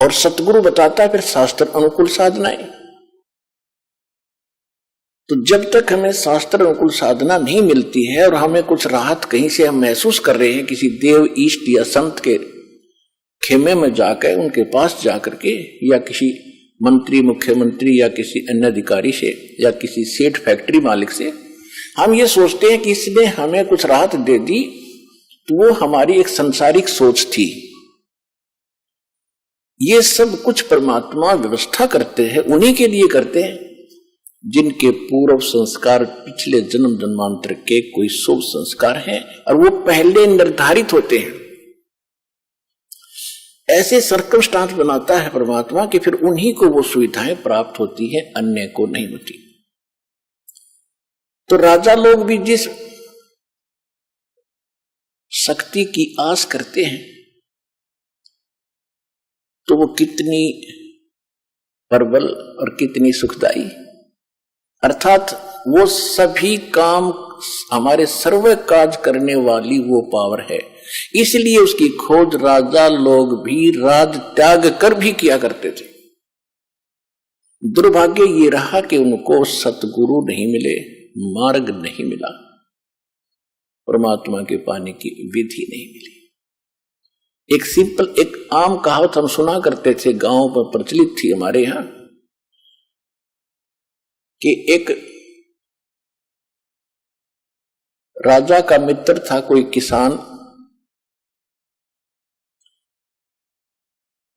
और सतगुरु बताता है फिर शास्त्र अनुकूल साधनाएं। तो जब तक हमें शास्त्र अनुकूल साधना नहीं मिलती है और हमें कुछ राहत कहीं से हम महसूस कर रहे हैं किसी देव ईष्ट या संत के खेमे में जाकर, उनके पास जाकर के, या किसी मंत्री मुख्यमंत्री या किसी अन्य अधिकारी से या किसी सेठ फैक्ट्री मालिक से, हम ये सोचते हैं कि इसने हमें कुछ राहत दे दी, तो वो हमारी एक सांसारिक सोच थी। ये सब कुछ परमात्मा व्यवस्था करते हैं, उन्हीं के लिए करते हैं जिनके पूर्व संस्कार पिछले जन्म जन्मांतर के कोई शुभ संस्कार हैं और वो पहले निर्धारित होते हैं। ऐसे सर्कमस्टांस बनाता है परमात्मा कि फिर उन्हीं को वो सुविधाएं प्राप्त होती है, अन्य को नहीं होती। तो राजा लोग भी जिस शक्ति की आस करते हैं तो वो कितनी प्रबल और कितनी सुखदाई, अर्थात वो सभी काम हमारे सर्व काज करने वाली वो पावर है। इसलिए उसकी खोज राजा लोग भी राज त्याग कर भी किया करते थे। दुर्भाग्य ये रहा कि उनको सतगुरु नहीं मिले, मार्ग नहीं मिला, परमात्मा के पाने की विधि नहीं मिली। एक सिंपल, एक आम कहावत हम सुना करते थे, गांव पर प्रचलित थी हमारे यहां, कि एक राजा का मित्र था कोई किसान।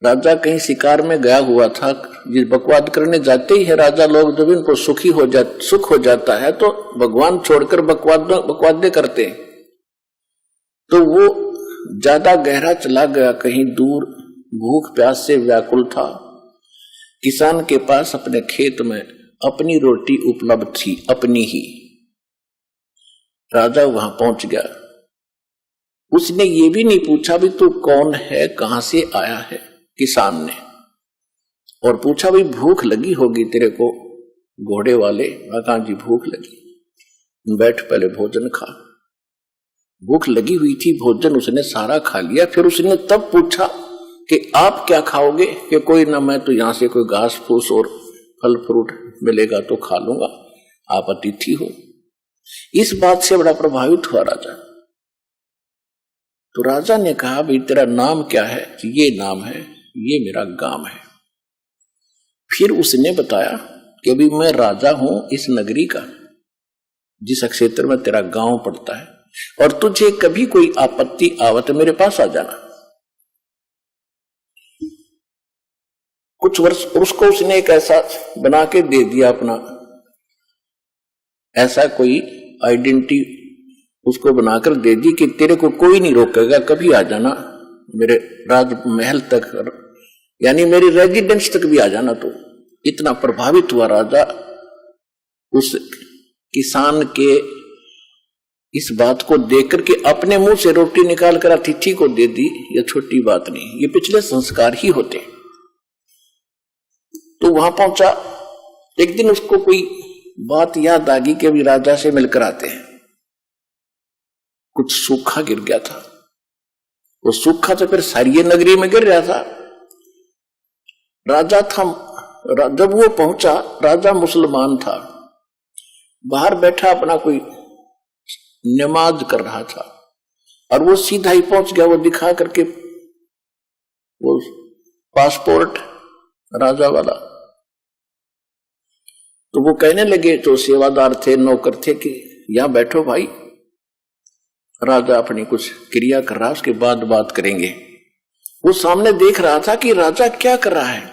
राजा कहीं शिकार में गया हुआ था, जिस बकवाद करने जाते ही है राजा लोग, जब इनको सुख हो जाता है तो भगवान छोड़कर बकवादे करते हैं। तो वो ज्यादा गहरा चला गया, कहीं दूर, भूख प्यास से व्याकुल था। किसान के पास अपने खेत में अपनी रोटी उपलब्ध थी, अपनी ही। राजा वहां पहुंच गया। उसने ये भी नहीं पूछा भी तू कौन है, कहां से आया है, किसान ने, और पूछा भाई भूख लगी होगी तेरे को घोड़े वाले। कहा जी भूख लगी। बैठ पहले भोजन खा। भूख लगी हुई थी, भोजन उसने सारा खा लिया। फिर उसने तब पूछा कि आप क्या खाओगे, कि कोई ना, मैं तो यहां से कोई घास फूस और फल फ्रूट मिलेगा तो खा लूंगा, आप अतिथि हो। इस बात से बड़ा प्रभावित हुआ राजा। तो राजा ने कहा भाई तेरा नाम क्या है? ये नाम है, ये मेरा गांव है। फिर उसने बताया कि अभी मैं राजा हूं इस नगरी का, जिस क्षेत्र में तेरा गांव पड़ता है, और तुझे कभी कोई आपत्ति आवत मेरे पास आ जाना। कुछ वर्ष उसको उसने एक ऐसा बना के दे दिया, अपना ऐसा कोई आइडेंटिटी उसको बनाकर दे दी कि तेरे को कोई नहीं रोकेगा, कभी आ जाना मेरे राजमहल तक, यानी मेरी रेजिडेंस तक भी आ जाना। तो इतना प्रभावित हुआ राजा उस किसान के इस बात को देखकर के अपने मुंह से रोटी निकाल कर अतिथि को दे दी। यह छोटी बात नहीं, ये पिछले संस्कार ही होते। तो वहां पहुंचा। एक दिन उसको कोई बात याद आ गई कि अभी राजा से मिलकर आते हैं। कुछ सूखा गिर गया था, वो सूखा तो फिर सारी नगरी में गिर रहा था। राजा था, जब वो पहुंचा, राजा मुसलमान था, बाहर बैठा अपना कोई नमाज कर रहा था, और वो सीधा ही पहुंच गया। वो दिखा करके वो पासपोर्ट राजा वाला, तो वो कहने लगे, जो सेवादार थे, नौकर थे, कि यहां बैठो भाई, राजा अपनी कुछ क्रिया कर रहा, उसके बाद बात करेंगे। वो सामने देख रहा था कि राजा क्या कर रहा है।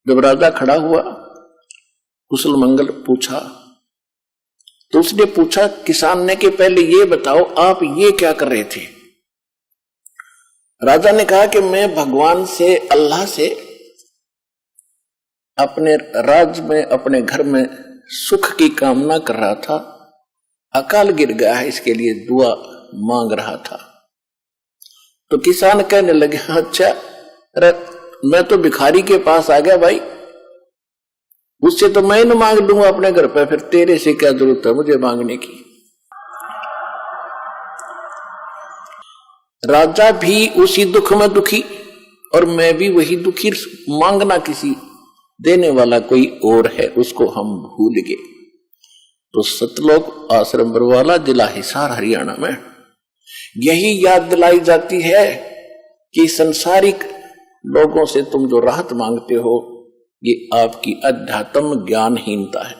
जब राजा खड़ा हुआ, कुशल मंगल पूछा, तो उसने पूछा किसान ने कि पहले ये बताओ आप ये क्या कर रहे थे। राजा ने कहा कि मैं भगवान से, अल्लाह से अपने राज्य में, अपने घर में सुख की कामना कर रहा था। अकाल गिर गया है, इसके लिए दुआ मांग रहा था। तो किसान कहने लगे, अच्छा, मैं तो भिखारी के पास आ गया भाई, उससे तो मैं न मांग लूंगा अपने घर पे, फिर तेरे से क्या जरूरत है मुझे मांगने की। राजा भी उसी दुख में दुखी और मैं भी वही दुखी, मांगना किसी देने वाला कोई और है, उसको हम भूल गए। तो सतलोक आश्रम बरवाला, जिला हिसार, हरियाणा में यही याद दिलाई जाती है कि संसारिक लोगों से तुम जो राहत मांगते हो, ये आपकी अध्यात्म ज्ञानहीनता है।